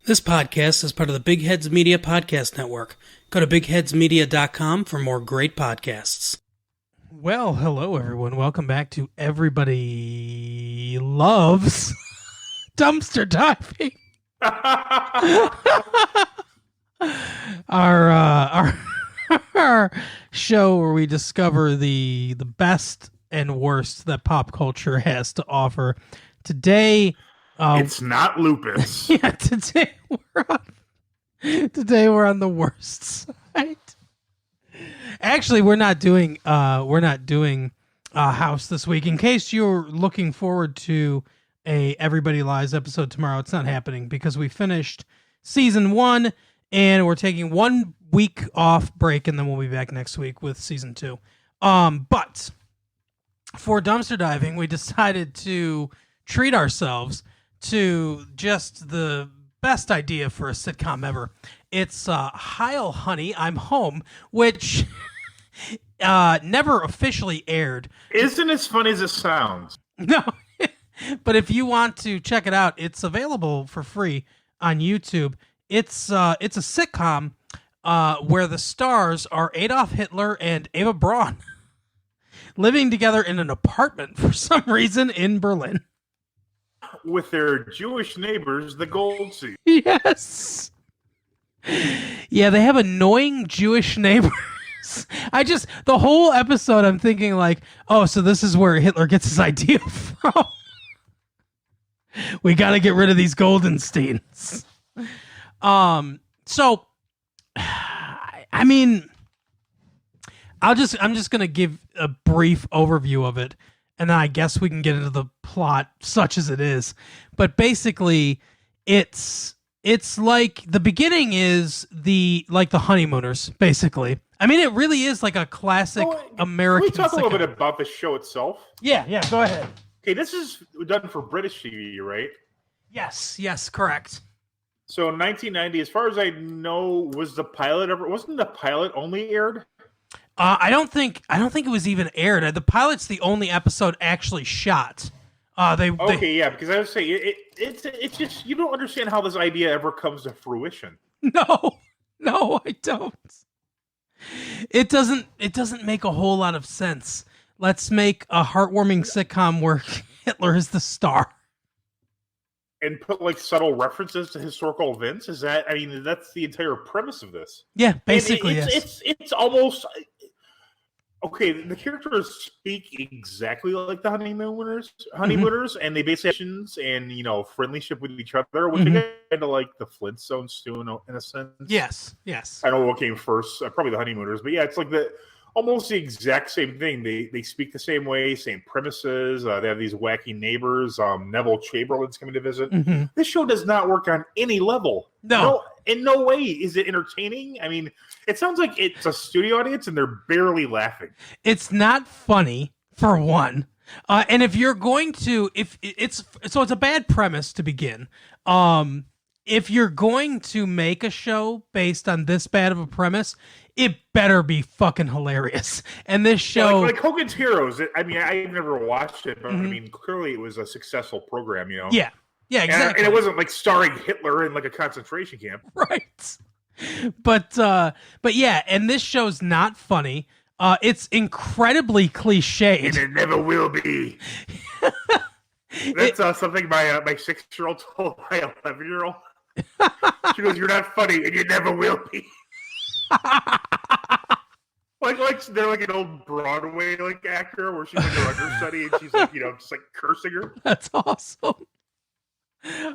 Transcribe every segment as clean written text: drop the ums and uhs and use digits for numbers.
This podcast is part of the Big Heads Media Podcast Network. Go to bigheadsmedia.com for more great podcasts. Well, hello everyone. Welcome back to Everybody Loves Dumpster Diving. our show where we discover the best and worst that pop culture has to offer. Today, it's not lupus. Yeah, today we're on the worst side. Actually, we're not doing House this week. In case you're looking forward to a Everybody Lies episode tomorrow, it's not happening because we finished season 1 and we're taking 1 week off break and then we'll be back next week with season 2. But for dumpster diving, we decided to treat ourselves to just the best idea for a sitcom ever. It's Heil, Honey, I'm Home, which never officially aired. Isn't as funny as it sounds. No, but if you want to check it out, it's available for free on YouTube. It's a sitcom where the stars are Adolf Hitler and Ava Braun living together in an apartment for some reason in Berlin. With their Jewish neighbors, the Goldseeds. Yes. Yeah, they have annoying Jewish neighbors. The whole episode I'm thinking like, oh, so this is where Hitler gets his idea from. We got to get rid of these Goldensteins. So, I mean, I'm just going to give a brief overview of it. And then I guess we can get into the plot, such as it is. But basically, it's like the beginning is the honeymooners, basically. I mean, it really is like a classic American. Can we talk a little bit about the show itself? Yeah, go ahead. Okay, this is done for British TV, right? Yes, correct. So in 1990, as far as I know, wasn't the pilot only aired? I don't think it was even aired. The pilot's the only episode actually shot. Because I would say it's just you don't understand how this idea ever comes to fruition. No, I don't. It doesn't make a whole lot of sense. Let's make a heartwarming sitcom where Hitler is the star. And put like subtle references to historical events. That's the entire premise of this. Yeah, basically, it's almost okay. The characters speak exactly like the honeymooners, and they basically and friendship with each other, which is kind of like the Flintstones too, in a sense. Yes. I don't know what came first, probably the honeymooners, but yeah, it's like almost the exact same thing. They speak the same way, same premises. They have these wacky neighbors. Neville Chamberlain's coming to visit. Mm-hmm. This show does not work on any level. No, in no way is it entertaining. I mean, it sounds like it's a studio audience and they're barely laughing. It's not funny, for one. And if you're going to, it's a bad premise to begin. If you're going to make a show based on this bad of a premise, it better be fucking hilarious. And this show, like Hogan's Heroes. I've never watched it, but I mean, clearly it was a successful program. Yeah, exactly. And it wasn't like starring Hitler in like a concentration camp, right? But yeah, and this show's not funny. It's incredibly cliched, and it never will be. That's something my 6-year-old told my 11-year-old. She goes, "You're not funny, and you never will be." like they're like an old Broadway actor where she's like an understudy and she's like just like cursing her. That's awesome.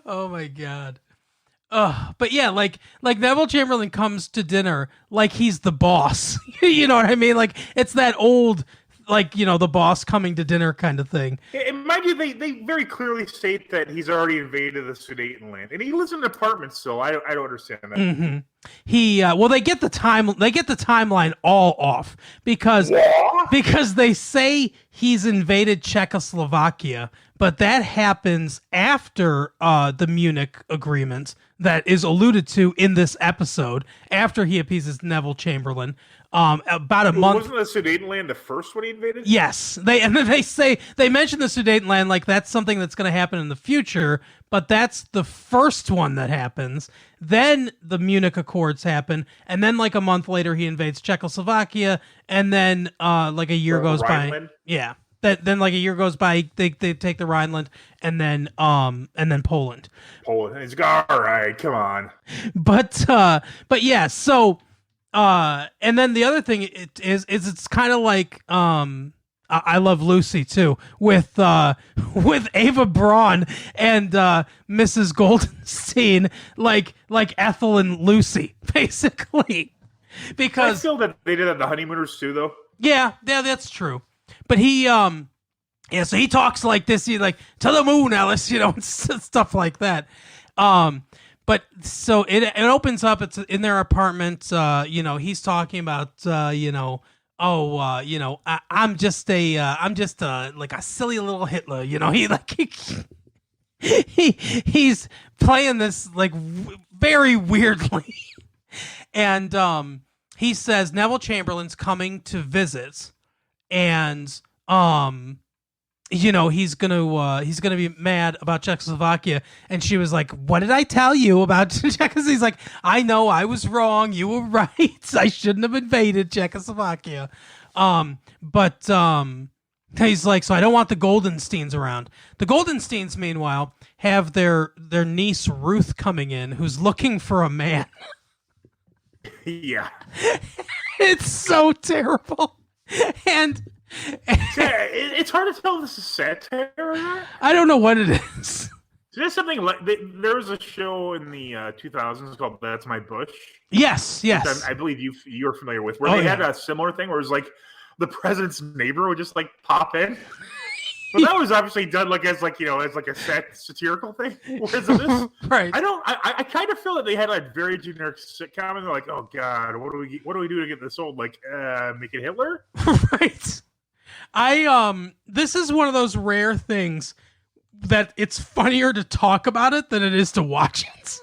Oh my god. But yeah, like Neville Chamberlain comes to dinner like he's the boss. You know what I mean? Like it's that old the boss coming to dinner kind of thing. And mind you, they very clearly state that he's already invaded the Sudetenland, and he lives in an apartment still. I don't understand that. Mm-hmm. They get the timeline all off because they say he's invaded Czechoslovakia, but that happens after the Munich Agreement that is alluded to in this episode after he appeases Neville Chamberlain. About a month. Wasn't the Sudetenland the first one he invaded? Yes, they mention the Sudetenland Sudetenland, like that's something that's going to happen in the future, but that's the first one that happens. Then the Munich Accords happen, and then like a month later he invades Czechoslovakia, and then like a year goes by. Yeah. Then like a year goes by, they take the Rhineland, and then Poland. It's all right, come on. But yeah, so and then the other thing is it's kind of like I Love Lucy too, with Ava Braun and Mrs. Goldenstein, like Ethel and Lucy, basically. Because I feel that they did that in The Honeymooners too, though. Yeah, that's true. But he so he talks like this, he like, to the moon, Alice, stuff like that. But so it opens up. It's in their apartment. He's talking about I'm just like a silly little Hitler. He's playing this like very weirdly, and he says Neville Chamberlain's coming to visit, and he's gonna be mad about Czechoslovakia. And she was like, what did I tell you about Czechoslovakia? He's like, I know, I was wrong, you were right, I shouldn't have invaded Czechoslovakia. But he's like, so I don't want the Goldensteins around. The Goldensteins, meanwhile, have their niece Ruth coming in, who's looking for a man. Yeah. It's so terrible. And it's hard to tell if this is satire or not. I don't know what it is. There's something like there was a show in the 2000s called "That's My Bush." Yes. I believe you're familiar with, where they had a similar thing where it was like the president's neighbor would just like pop in. But that was obviously done as a satirical thing. Whereas this, right? I kind of feel that they had like very generic sitcom, and they're like, oh god, what do we do to get this old? Like, make it Hitler, right? This is one of those rare things that it's funnier to talk about it than it is to watch it.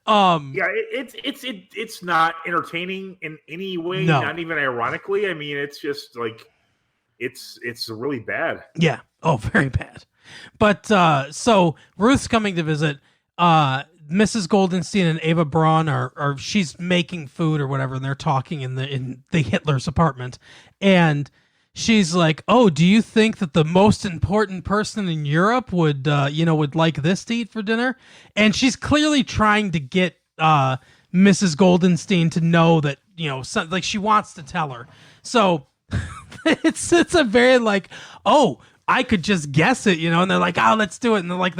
Yeah, it's not entertaining in any way, not even ironically. I mean, it's just like it's really bad. Yeah. Oh, very bad. But so Ruth's coming to visit. Mrs. Goldenstein and Ava Braun are she's making food or whatever, and they're talking in the Hitler's apartment, and she's like, "Oh, do you think that the most important person in Europe would like this to eat for dinner?" And she's clearly trying to get Mrs. Goldenstein to know that like she wants to tell her. So it's a very like, oh, I could just guess it, and they're like, oh, let's do it, and they're like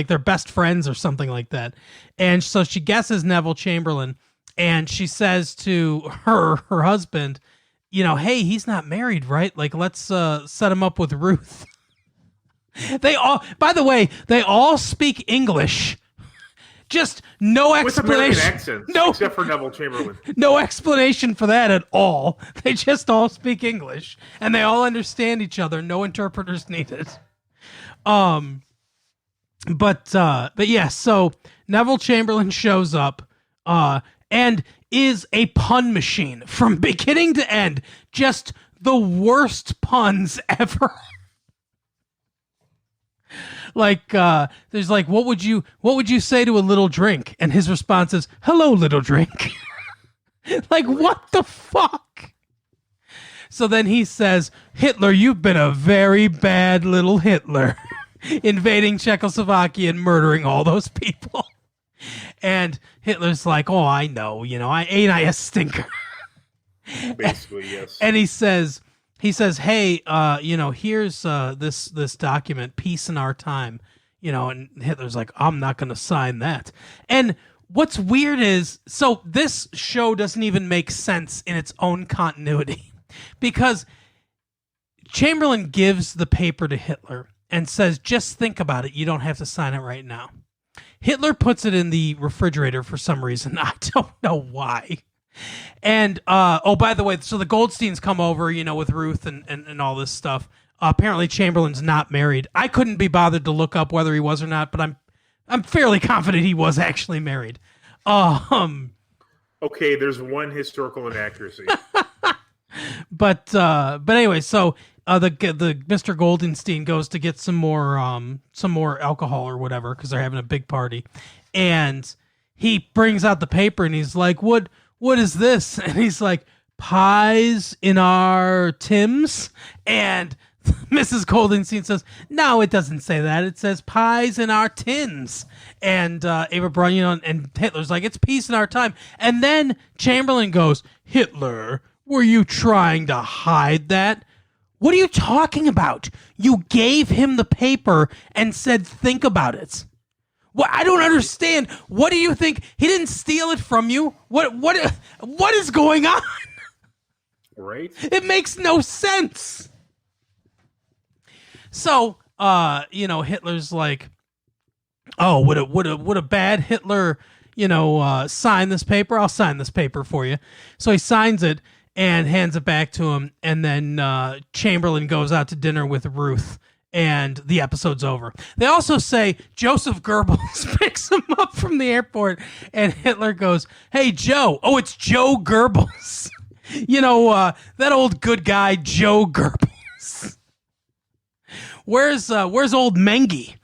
they're best friends or something like that. And so she guesses Neville Chamberlain, and she says to her husband, hey, he's not married, right? Like, let's set him up with Ruth. By the way, they all speak English. Just no explanation. With American accents, except for Neville Chamberlain. No explanation for that at all. They just all speak English, and they all understand each other. No interpreters needed. But yeah, so Neville Chamberlain shows up, and is a pun machine from beginning to end. Just the worst puns ever. Like, there's like, what would you say to a little drink? And his response is, hello, little drink. Like, what the fuck? So then he says, Hitler, you've been a very bad little Hitler. Invading Czechoslovakia and murdering all those people. And Hitler's like, oh, I know, I a stinker. Basically, yes. And he says, hey, here's this document, Peace in Our Time, and Hitler's like, I'm not going to sign that. And what's weird is, so this show doesn't even make sense in its own continuity, because Chamberlain gives the paper to Hitler and says, just think about it. You don't have to sign it right now. Hitler puts it in the refrigerator for some reason. I don't know why. And, by the way, so the Goldsteins come over, with Ruth and all this stuff. Apparently Chamberlain's not married. I couldn't be bothered to look up whether he was or not, but I'm fairly confident he was actually married. Okay, there's one historical inaccuracy. But anyway, so the Mr. Goldenstein goes to get some more alcohol or whatever because they're having a big party, and he brings out the paper and he's like, what is this? And he's like, pies in our Tims. And Mrs. Goldenstein says, no, it doesn't say that. It says pies in our tins. And Ava Braun, and Hitler's like, it's peace in our time. And then Chamberlain goes, Hitler, were you trying to hide that? What are you talking about? You gave him the paper and said, think about it. Well, I don't understand. What do you think? He didn't steal it from you. What is going on? Right? It makes no sense. So, Hitler's like, oh, would a bad Hitler, sign this paper? I'll sign this paper for you. So he signs it and hands it back to him. And then Chamberlain goes out to dinner with Ruth. And the episode's over. They also say Joseph Goebbels picks him up from the airport, and Hitler goes, "Hey, Joe." Oh, it's Joe Goebbels. That old good guy, Joe Goebbels. Where's old Mengi?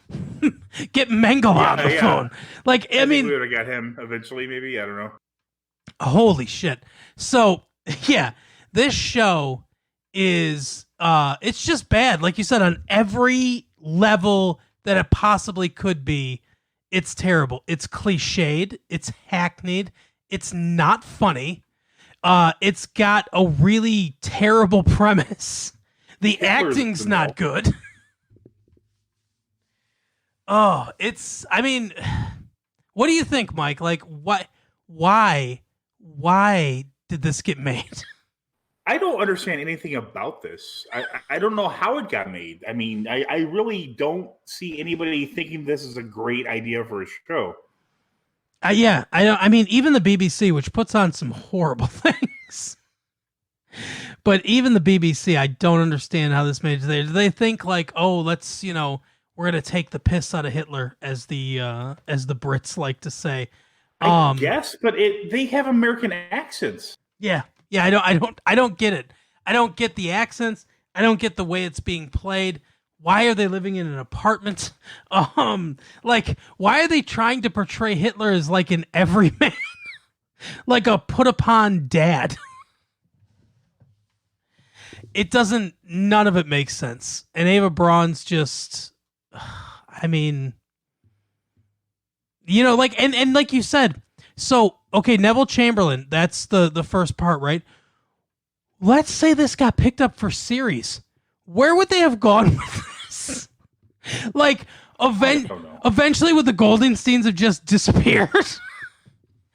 Get Mengele on the phone. Like, I mean, we would have got him eventually. Maybe, I don't know. Holy shit! So yeah, this show is. It's just bad. Like you said, on every level that it possibly could be, it's terrible. It's cliched. It's hackneyed. It's not funny. It's got a really terrible premise. The acting's not good. What do you think, Mike? Like, why did this get made? I don't understand anything about this. I don't know how it got made. I mean, I really don't see anybody thinking this is a great idea for a show. Yeah, I don't. I mean, even the BBC, which puts on some horrible things, but even the BBC, I don't understand how this made it. Do they think like, oh, let's we're gonna take the piss out of Hitler, as the Brits like to say? I guess, but they have American accents. Yeah. Yeah, I don't get it. I don't get the accents. I don't get the way it's being played. Why are they living in an apartment? Like, why are they trying to portray Hitler as like an everyman? Like a put upon dad? None of it makes sense. And Ava Braun's just, I mean, and like you said, so, okay, Neville Chamberlain, that's the first part, right? Let's say this got picked up for series. Where would they have gone with this? Like, eventually would the Goldensteins have just disappeared?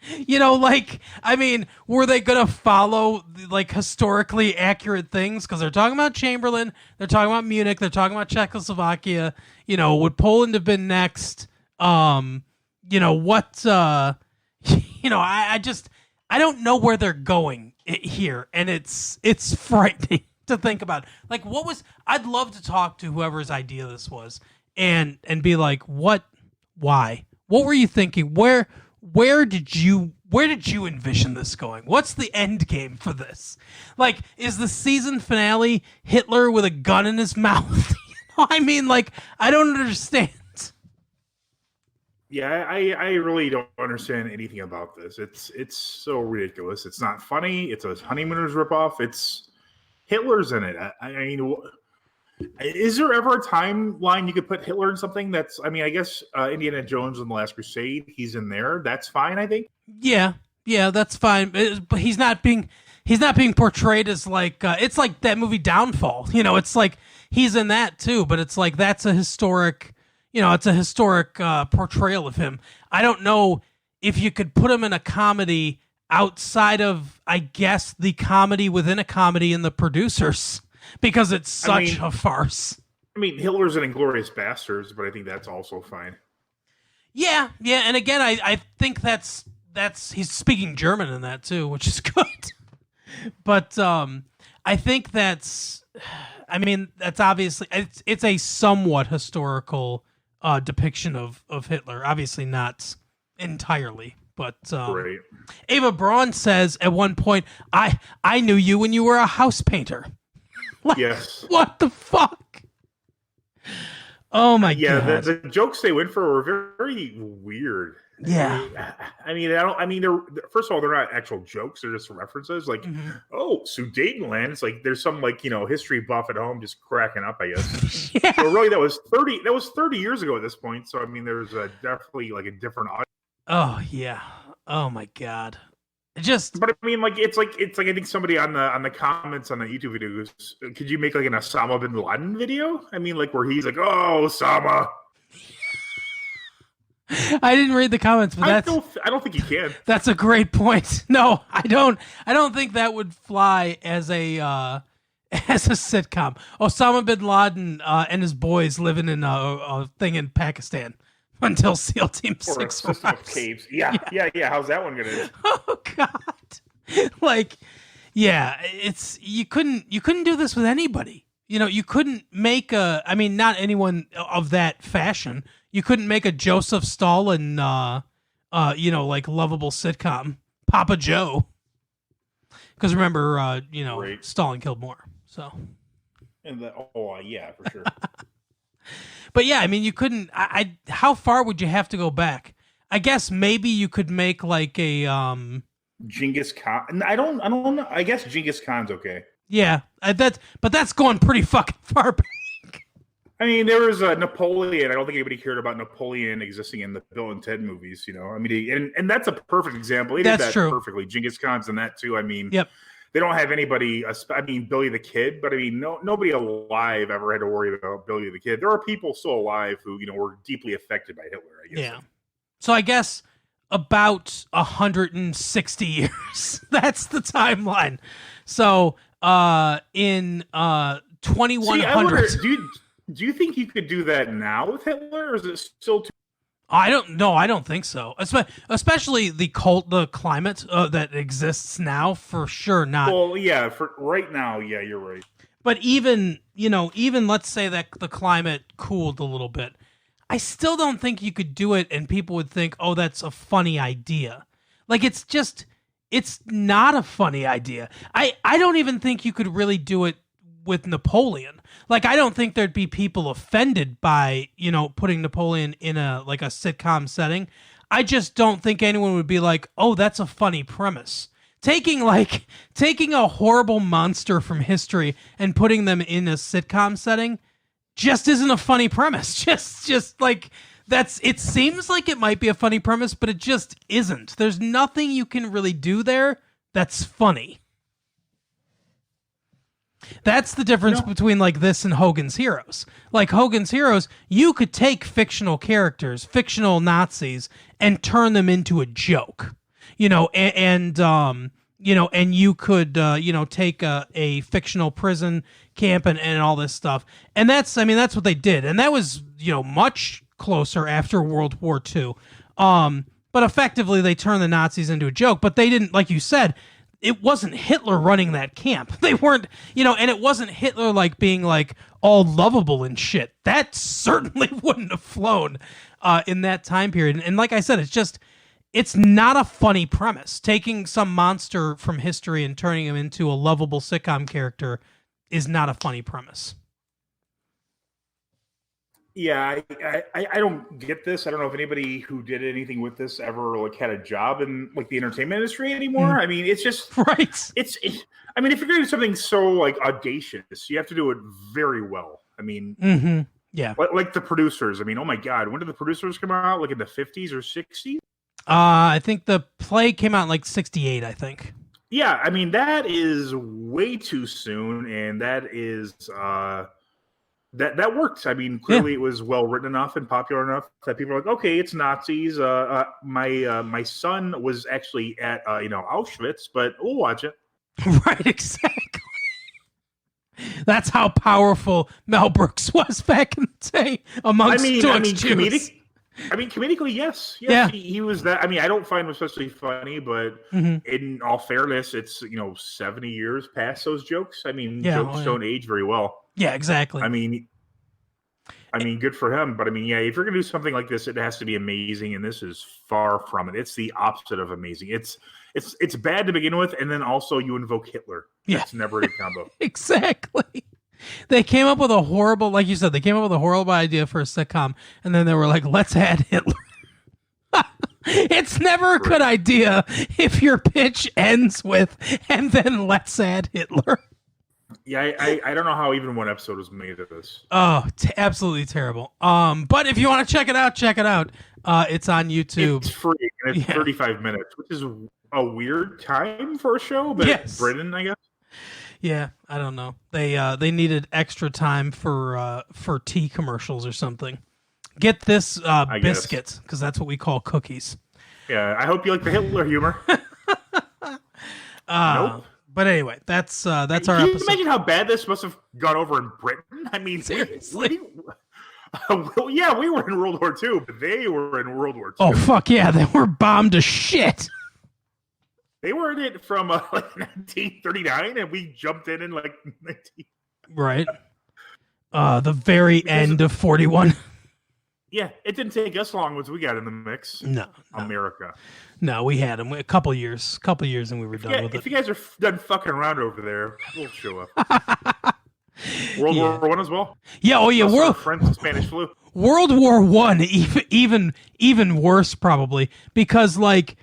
I mean, were they going to follow, like, historically accurate things? Because they're talking about Chamberlain, they're talking about Munich, they're talking about Czechoslovakia. Would Poland have been next? I don't know where they're going here, and it's frightening to think about. Like, I'd love to talk to whoever's idea this was and be like, what were you thinking? Where did you envision this going? What's the end game for this? Like, is the season finale Hitler with a gun in his mouth? I mean, like, I don't understand. Yeah, I really don't understand anything about this. It's so ridiculous. It's not funny. It's a Honeymooners ripoff. It's Hitler's in it. I mean, is there ever a timeline you could put Hitler in something that's? I mean, I guess Indiana Jones and the Last Crusade. He's in there. That's fine, I think. Yeah, that's fine. But he's not being portrayed as like it's like that movie Downfall. It's like he's in that too. But it's like that's a historic. It's a historic portrayal of him. I don't know if you could put him in a comedy outside of, I guess, the comedy within a comedy in The Producers, because it's such a farce. I mean, Hitler's in Inglourious Bastards, but I think that's also fine. Yeah, and again, I think that's he's speaking German in that too, which is good. But I think that's obviously it's a somewhat historical depiction of Hitler. Obviously not entirely, but right. Ava Braun says at one point, I knew you when you were a house painter. Like, Yes. what the fuck? Oh my Yeah, god. the jokes they went for were very weird. Yeah. They're first of all, they're not actual jokes; they're just references. Like, oh, Sudetenland. It's like there's some history buff at home just cracking up, I guess. Yeah. But really, that was 30 years ago at this point. So I mean, there's definitely like a different audience. Oh yeah. Oh my god. But I mean, it's like I think somebody on the comments on the YouTube video goes, "Could you make like an Osama bin Laden video?" I mean, like where he's like, "Oh, Osama." I didn't read the comments, but I don't think you can. That's a great point. No, I don't think that would fly as a sitcom. Osama bin Laden and his boys living in a thing in Pakistan until SEAL Team 6 or a system of caves. Yeah. How's that one gonna? Oh god. Like, yeah, it's you couldn't do this with anybody. You couldn't make not anyone of that fashion. You couldn't make a Joseph Stalin, like lovable sitcom, Papa Joe. Because remember, right. Stalin killed more. So. Yeah, for sure. But yeah, I mean, you couldn't. How far would you have to go back? I guess maybe you could make like a Genghis Khan. I don't know. I guess Genghis Khan's okay. Yeah, but that's going pretty fucking far back. I mean, there was Napoleon. I don't think anybody cared about Napoleon existing in the Bill and Ted movies. I mean, and that's a perfect example. He did that true. Perfectly. Genghis Khan's in that too. I mean, yep. They don't have anybody. I mean, Billy the Kid, but I mean, nobody alive ever had to worry about Billy the Kid. There are people still alive who were deeply affected by Hitler, I guess. Yeah. So I guess about 160 years. That's the timeline. So in 2100. Do you think you could do that now with Hitler, or is it still too? I don't think so. Especially the climate that exists now, for sure not. Well, yeah, for right now, yeah, you're right. But even let's say that the climate cooled a little bit, I still don't think you could do it and people would think, oh, that's a funny idea. Like, it's not a funny idea. I don't even think you could really do it with Napoleon. Like, I don't think there'd be people offended by, putting Napoleon in a sitcom setting. I just don't think anyone would be like, oh, that's a funny premise. Taking a horrible monster from history and putting them in a sitcom setting just isn't a funny premise. Just like it seems like it might be a funny premise, but it just isn't. There's nothing you can really do there that's funny. That's the difference between like this and Hogan's Heroes. Like Hogan's Heroes, you could take fictional characters, fictional Nazis, and turn them into a joke. And you could take a fictional prison camp and all this stuff. And that's what they did. And that was, much closer after World War II. But effectively they turned the Nazis into a joke, but they didn't, like you said, it wasn't Hitler running that camp. They weren't, and it wasn't Hitler like being like all lovable and shit. That certainly wouldn't have flown in that time period. And like I said, it's not a funny premise. Taking some monster from history and turning him into a lovable sitcom character is not a funny premise. Yeah, I don't get this. I don't know if anybody who did anything with this ever had a job in the entertainment industry anymore. I mean, it's just right. I mean, if you're going to do something so audacious, you have to do it very well. I mean, yeah, like the producers. I mean, oh my God, when did the producers come out? Like in the 50s or 60s? I think the play came out in 68. I think. Yeah, I mean that is way too soon, and that is. That worked. I mean, clearly It was well written enough and popular enough that people are like, okay, it's Nazis. My son was actually at Auschwitz, but we'll watch it. Right, exactly. That's how powerful Mel Brooks was back in the day amongst Jews. Comedically, yes. Yeah. He was that. I mean, I don't find him especially funny, but in all fairness, it's 70 years past those jokes. I mean, jokes don't age very well. Yeah, exactly. I mean, good for him. But I mean, yeah, if you're gonna do something like this, it has to be amazing, and this is far from it. It's the opposite of amazing. It's bad to begin with, and then also you invoke Hitler. Yeah, it's never a good combo. Exactly. They came up with a horrible, like you said, they came up with a horrible idea for a sitcom, and then they were like, let's add Hitler. It's never a good idea if your pitch ends with, and then let's add Hitler. Yeah, I don't know how even one episode was made of this. Oh, absolutely terrible. But if you want to check it out, check it out. It's on YouTube. It's free, and it's 35 minutes, which is a weird time for a show, but Yes. Britain, I guess. Yeah, I don't know. They needed extra time for tea commercials or something. Get this biscuits, because that's what we call cookies. Yeah, I hope you like the Hitler humor. Nope. But anyway, that's our Can episode. you imagine how bad this must have gone over in Britain? I mean, seriously. Well, yeah, we were in World War II, but they were in World War II. Oh, fuck yeah, they were bombed to shit. They were in it from like 1939, and we jumped in like 19... Right. The very end of 41. Yeah, it didn't take us long once we got in the mix. No. America. No, we had them a couple years, and we were done with it. If you guys are done fucking around over there, we'll show up. World War I as well. Yeah, oh yeah, French and Spanish flu. World War I, even worse probably, because like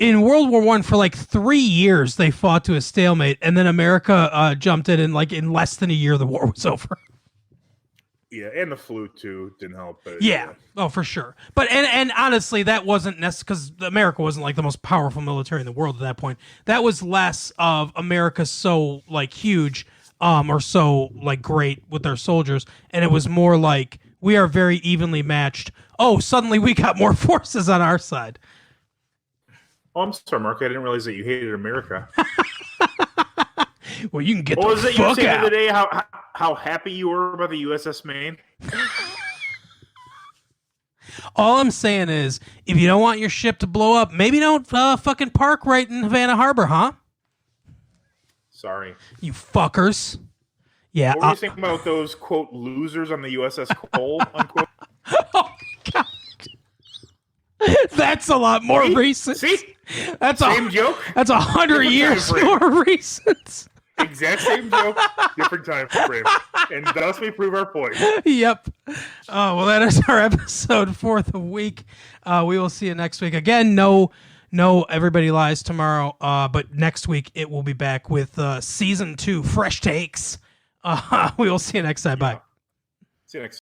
in World War I for like 3 years they fought to a stalemate, and then America jumped in, and like in less than a year the war was over. Yeah, and the flu too didn't help. But yeah, oh for sure. But and honestly, that wasn't necessary because America wasn't like the most powerful military in the world at that point. That was less of America so like huge, or so like great with their soldiers, and it was more like we are very evenly matched. Oh, suddenly we got more forces on our side. Oh, I'm sorry, Mark. I didn't realize that you hated America. Well, you can get what the was it you fuck said out. The other day? How happy you were about the USS Maine? All I'm saying is, if you don't want your ship to blow up, maybe don't fucking park right in Havana Harbor, huh? Sorry. You fuckers. Yeah. What were you saying about those, quote, losers on the USS Cole, unquote? Oh, God. That's a lot more recent. See? That's same joke. That's 100 years more recent. Exact same joke, different time frame. And thus we prove our point. Yep. Oh, well, that is our episode for the week. We will see you next week. Again, no Everybody Lies tomorrow, but next week it will be back with Season 2, Fresh Takes. We will see you next time. Bye. See you next